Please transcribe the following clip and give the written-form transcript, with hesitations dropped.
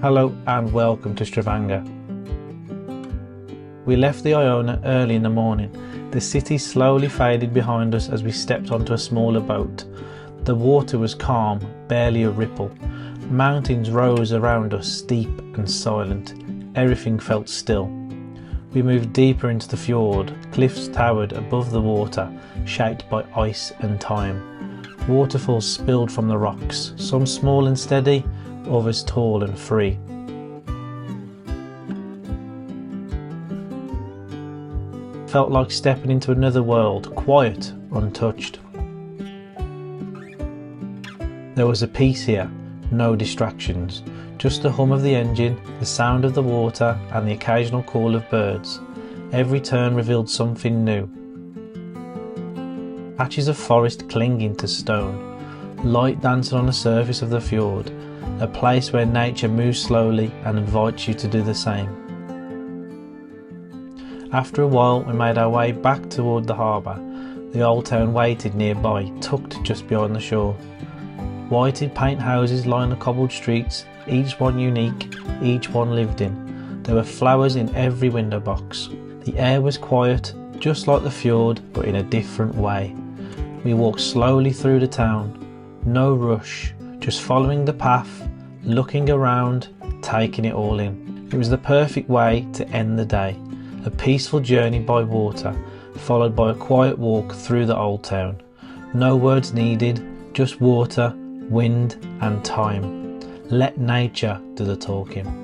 Hello and welcome to Stavanger. We left the Iona early in the morning. The city slowly faded behind us as we stepped onto a smaller boat. The water was calm, barely a ripple. Mountains rose around us, steep and silent. Everything felt still. We moved deeper into the fjord. Cliffs towered above the water, shaped by ice and time. Waterfalls spilled from the rocks, some small and steady, others tall and free. Felt like stepping into another world, quiet, untouched. There was a peace here, no distractions, just the hum of the engine, the sound of the water and the occasional call of birds. Every turn revealed something new. Patches of forest clinging to stone, light dancing on the surface of the fjord, a place where nature moves slowly and invites you to do the same. After a while we made our way back toward the harbour. The old town waited nearby, tucked just behind the shore. Whited paint houses lined the cobbled streets, each one unique, each one lived in. There were flowers in every window box. The air was quiet, just like the fjord, but in a different way. We walked slowly through the town, no rush, just following the path, looking around, taking it all in. It was the perfect way to end the day. A peaceful journey by water, followed by a quiet walk through the old town. No words needed, just water, wind and time. Let nature do the talking.